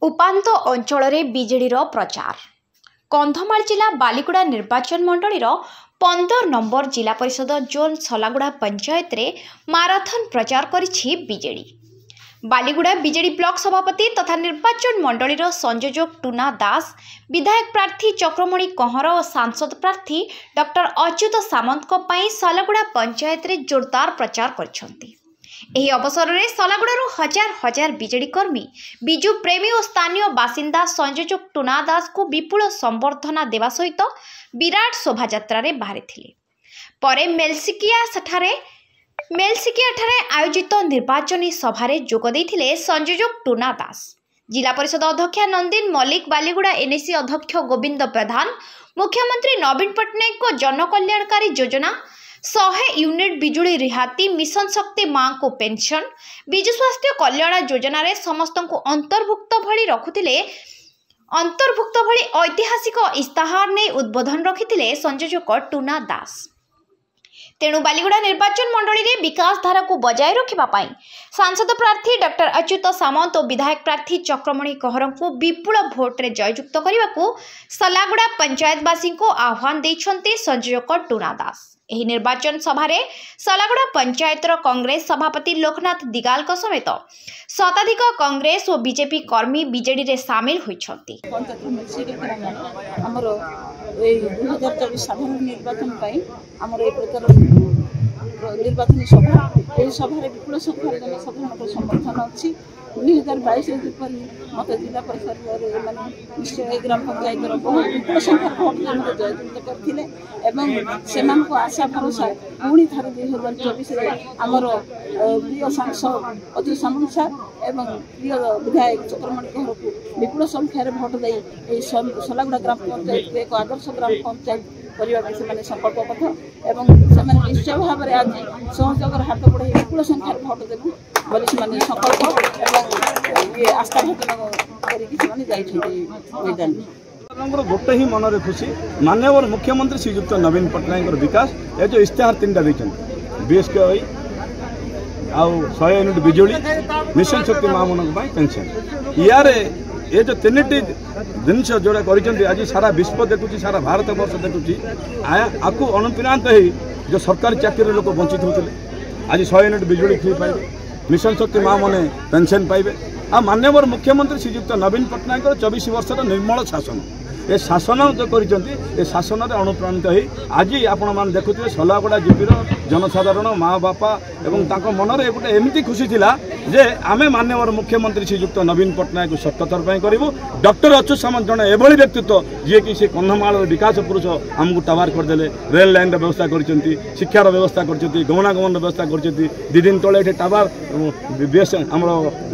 उपांत अंचल बीजेडी प्रचार कंधमाल जिला बालीगुड़ा निर्वाचन मंडल 15 नंबर जिला परिषद जोन सलागुड़ा पंचायत रे माराथन प्रचार करिछि बीजेडी। बालीगुड़ा बीजेडी ब्लॉक सभापति तथा निर्वाचन मंडल संयोजक टुना दास, विधायक प्रार्थी चक्रमणि कहर और सांसद प्रार्थी डॉक्टर अच्युत सामंत सलागुड़ा पंचायत रे जोरदार प्रचार करछंती। एही अवसर में सलागुड़ारू हजार हजार बीजेडी कर्मी, बिजु प्रेमी और स्थानीय बासिंदा संयोजक टुना दास को विपुल संबर्धना देवा सहित विराट शोभायात्रा रे बाहरी थिले। परे मेलसिकिया ठारे आयोजित निर्वाचनी सभारे जोग देइथिले संयोजक टुना दास, जिला परिषद अध्यक्षा नंदिन मल्लिक, बालीगुड़ा एनएसी अध्यक्ष गोविंद प्रधान, मुख्यमंत्री नवीन पट्टनायक को जनकल्याणकारी योजना 100 यूनिट बिजुली रिहाती, मिशन शक्ति मां को पेंशन, विजु स्वास्थ्य कल्याण योजना रे समस्त को अंतर्भुक्त भली ऐतिहासिक इस्ताहार ने उद्बोधन रखिथिले संयोजक टुना दास। तेणु बालीगुड़ा निर्वाचन मंडल में विकास धारा को बजाय रखा सांसद प्रार्थी डॉक्टर अच्युत सामंत और विधायक प्रार्थी चक्रमणि कहर को विपुल भोट्रे जययुक्त करने को सलागुड़ा पंचायतवासी को आह्वान देइछन्ते संयोजक टुना दास। एही निर्वाचन सभारे सलागुड़ा पंचायतर कांग्रेस सभापति लोकनाथ दिगाल समेत शताधिक कांग्रेस और बीजेपी कर्मी बीजेडी रे सामिल होइछन्ति। हमरो 2024 साधारण निर्वाचन पाई हमरो ए प्रकार निर्वाचन सभा ए सभारे विपुल संख्यार जनसाधारण समर्थन अछि। 2022 मत जिला परिषद माने ग्राम पंचायत विपुल संख्यार भोट जययुक्त करथिले एवं सेमान को आशा भरोसा पुणी थारे 2024 आमर प्रिय सांसद अच्युत सामंत साहब एवं प्रिय विधायक चक्रमणि कहर को विपुल संख्यार भोट दे सलागुड़ा ग्राम पंचायत को एक आदर्श ग्राम पंचायत करने से संकल्पबद्ध एवं से निश्चय भाव में आज सहयोगर हाथ बढ़ाई विपुल संख्यार भोट देवु बोली से संकल्प एवं ये आस्था भोजन कर गोटे ही मन में खुशी माननीय मुख्यमंत्री श्रीयुक्त नवीन पट्टनायक विकास ये जो इश्तेहार 3टा देते बीएसके आउ 100 यूनिट बिजुली, मिशन शक्ति माँ मन पेंशन यार ये जो 3टी जिनस जोड़ा कर आज सारा विश्व देखुची, सारा भारत वर्ष देखुची आपको अनुप्रांत हो जो सरकारी चाकरी लोक वंचित होते आज 100 यूनिट बिजुली फ्री पाइबे, मिशन शक्ति माँ मैंने पेंशन पाइबे। आ माननीय मुख्यमंत्री श्रीयुक्त नवीन पट्टनायक 24 वर्षर निर्मल शासन ए शासन जो कर शासन में अनुप्राणित हो आज आपण मैंने देखुए सलागुड़ा जीपीर जनसाधारण माँ बापा एवं मन में गोटे एमती खुशी थिला जे आमे माननीय मुख्यमंत्री श्रीयुक्त नवीन पट्टनायक सत्यथर करूँ। डॉक्टर अच्युत सामंत जड़े एभली व्यक्तित्व जी कि से कंधमाल विकास पुरुष आमको टावर करदे, रेल लाइन व्यवस्था कर, शिक्षार व्यवस्था कर, गमनागमन व्यवस्था कर। 2 दिन तले ये टावर बीएस आम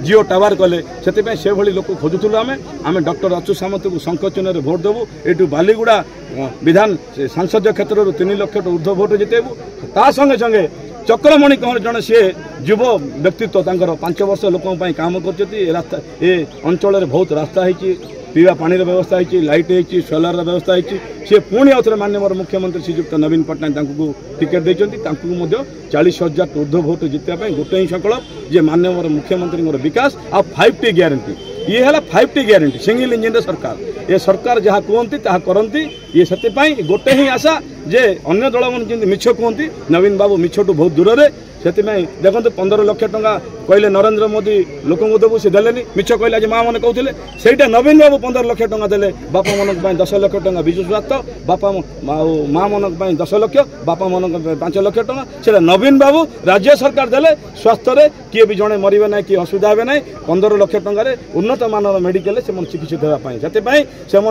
जिओ टावर कले से भली लोक खोजुलु आमे डॉक्टर अच्युत सामंत को शंख चिन्ह भोट देवु। एटू बालीगुड़ा विधान संसदीय क्षेत्र 3 लाख ऊर्ध्व भोट जितेबू। ता संगे संगे चक्रमणि कहर जड़े सी युव व्यक्तित्व 5 वर्ष लोकों काम कर अंचल में बहुत रास्ता है, पीवा पानी व्यवस्था है, लाइट है, सोलार व्यवस्था है। सी पुणी आउे माननीय मुख्यमंत्री श्रीयुक्त नवीन पट्टनायक को टिकेट देते 40,000 ऊर्ध्व भोट जितने गोटे ही संकल्प जे माननीय मुख्यमंत्री विकास आ 5T ग्यारंटी ये है 5T ग्यारंटी सिंगल इंजिन सरकार ये सरकार जहाँ कहती ताहा करती ये से गोटे ही आशा जे अन्य दल मैंने मिछ कहती नवीन बाबू मिछटू बहुत दूर से देखो 15 लाख टंका कहले नरेंद्र मोदी लोक देवु से देलेनी मिछ कहले आज माँ मैंने कहते सहीटा नवीन बाबू 15 लाख टंका देले बापा मन 10 लाख टंका विजु स्वास्थ्य बापा माँ मन 10 लाख बापा मन 5 लाख टंका से नवीन बाबू राज्य सरकार देले स्वास्थ्य रे किए भी जड़े मरवे ना कि असुविधा हे ना 15 लाख टंकार उन्नत मानर मेडिकल से चिकित्सित होगापी से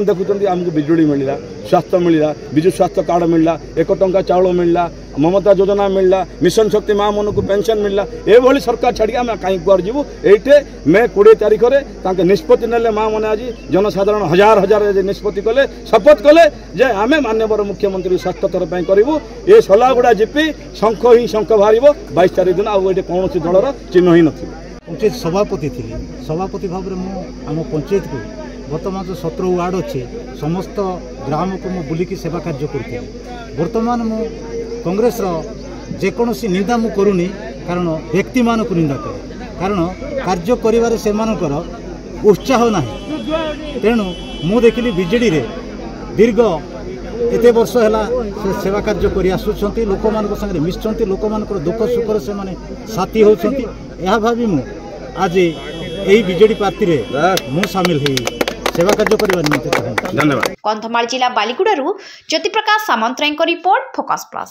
देखुं आमको बिजुली मिलला, स्वास्थ्य मिलला, विजु स्वास्थ्य कार्ड मिलला, 1 टंका चाउल मिलला, ममता योजना मिलला, मिशन शक्ति माँ मन को पेंशन मिलला। ये सरकार छाड़ी आम कहीं कुआर जीवु। ये मे 20 तारीख में निष्पत्ति ने माँ मैंने आज जनसाधारण हजार हजार निष्पत्ति कले शपथ कले जे आम माननीय मुख्यमंत्री स्वास्थ्य तरफ करूँ। ये सलागुड़ा जीपी शंख ही शंख बाहर 22 तारीख दिन आउ कौन दलर चिन्ह ही नथिबो। पंचायत सभापति थी, सभापति भाव में आम पंचायत को बर्तमान जो 17 वार्ड अच्छे समस्त ग्राम को मुझे बुलिकी सेवा कार्य करुँ। बर्तमान मु कांग्रेस जेकोसी निंदा मु करूनी कारण व्यक्ति मान को निंदा करे कारण कार्य कर उत्साह ना तेणु मु देखिली बीजेडी रे दीर्घ एते वर्ष है से सेवा कार्य कर आसुँच लोक मान संगे मिशुंट लोक मान दुख सुख से माने साथी होती यह भावी मु आज यही बीजेडी पार्टी रे मु सामिल है सेवा कार्य करने निमित्त। धन्यवाद। कंधमाल जिला बालीगुड़ारू Jyoti Prakash Samantaray report focus plus.